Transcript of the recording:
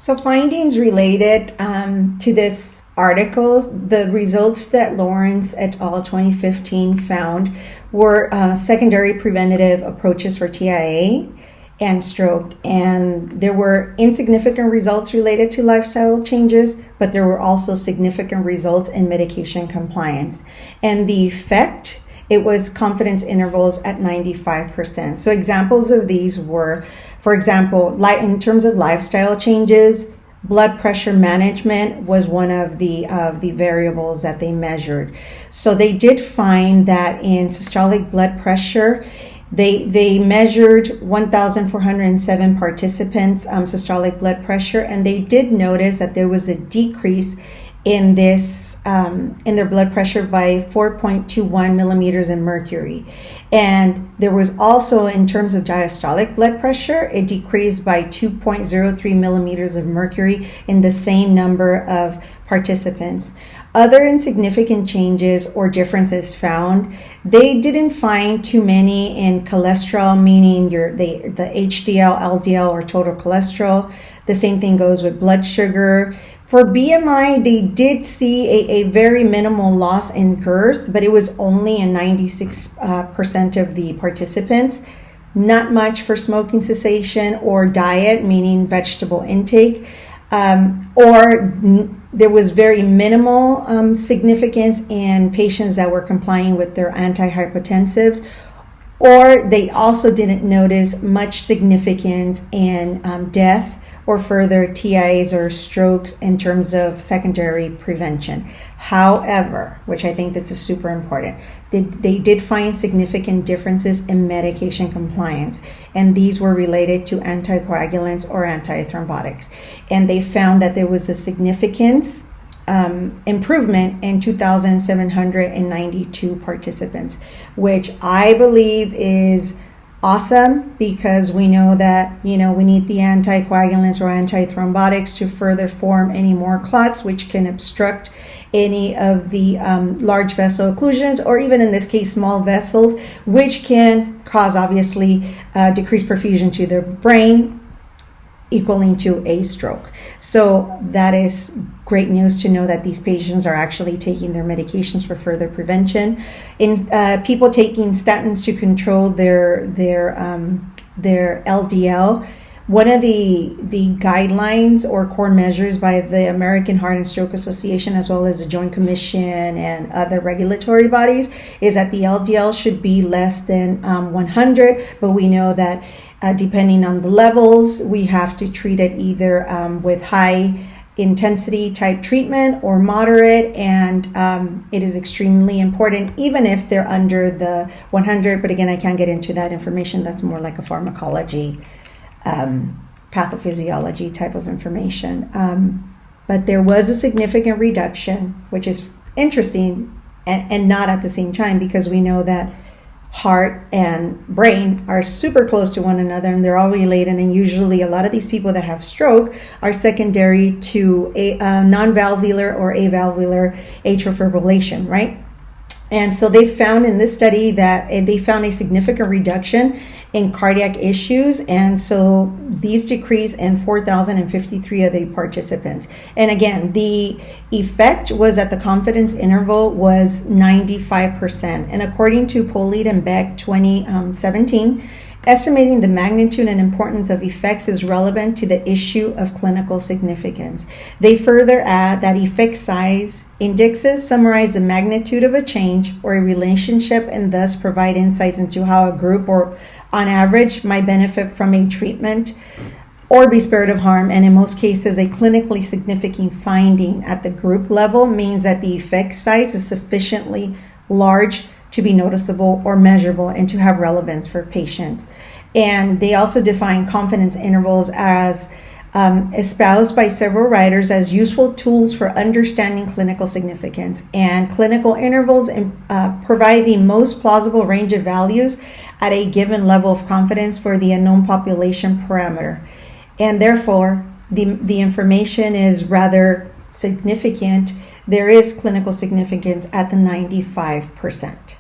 So findings related to this article, the results that Lawrence et al. 2015 found were secondary preventative approaches for TIA and stroke. And there were insignificant results related to lifestyle changes, but there were also significant results in medication compliance. And the effect, it was confidence intervals at 95%. So examples of these were, for example, in terms of lifestyle changes, blood pressure management was one of the variables that they measured. So they did find that in systolic blood pressure, they measured 1,407 participants' systolic blood pressure, and they did notice that there was a decrease in this in their blood pressure by 4.21 millimeters of mercury. And there was also, in terms of diastolic blood pressure, it decreased by 2.03 millimeters of mercury in the same number of participants. Other insignificant changes or differences found, they didn't find too many in cholesterol, meaning the HDL, LDL, or total cholesterol. The same thing goes with blood sugar. For BMI, they did see a very minimal loss in girth, but it was only in 96% of the participants. Not much for smoking cessation or diet, meaning vegetable intake, there was very minimal significance in patients that were complying with their antihypertensives, or they also didn't notice much significance in death or further TIAs or strokes in terms of secondary prevention. However, which I think this is super important, they did find significant differences in medication compliance, and these were related to anticoagulants or antithrombotics. And they found that there was a significant improvement in 2,792 participants, which I believe is awesome, because we know that, we need the anticoagulants or antithrombotics to further form any more clots, which can obstruct any of the large vessel occlusions, or even in this case, small vessels, which can cause, obviously, decreased perfusion to the brain, equaling to a stroke. So that is great news to know that these patients are actually taking their medications for further prevention. In people taking statins to control their LDL, one of the guidelines or core measures by the American Heart and Stroke Association, as well as the Joint Commission and other regulatory bodies, is that the LDL should be less than 100, but we know that depending on the levels, we have to treat it either with high intensity type treatment or moderate, and it is extremely important even if they're under the 100. But again, I can't get into that information. That's more like a pharmacology, pathophysiology type of information. But there was a significant reduction, which is interesting and not at the same time, because we know that heart and brain are super close to one another, and they're all related. And usually a lot of these people that have stroke are secondary to a non-valvular or avalvular atrial fibrillation, right? And so they found in this study that they found a significant reduction in cardiac issues, and so these decreased in 4,053 of the participants. And again, the effect was that the confidence interval was 95%. And according to Polite and Beck 2017, estimating the magnitude and importance of effects is relevant to the issue of clinical significance. They further add that effect size indexes summarize the magnitude of a change or a relationship, and thus provide insights into how a group, or on average, might benefit from a treatment or be spared of harm. And in most cases, a clinically significant finding at the group level means that the effect size is sufficiently large to be noticeable or measurable and to have relevance for patients. And they also define confidence intervals as espoused by several writers as useful tools for understanding clinical significance. And clinical intervals provide the most plausible range of values at a given level of confidence for the unknown population parameter. And therefore, the information is rather significant. There is clinical significance at the 95%.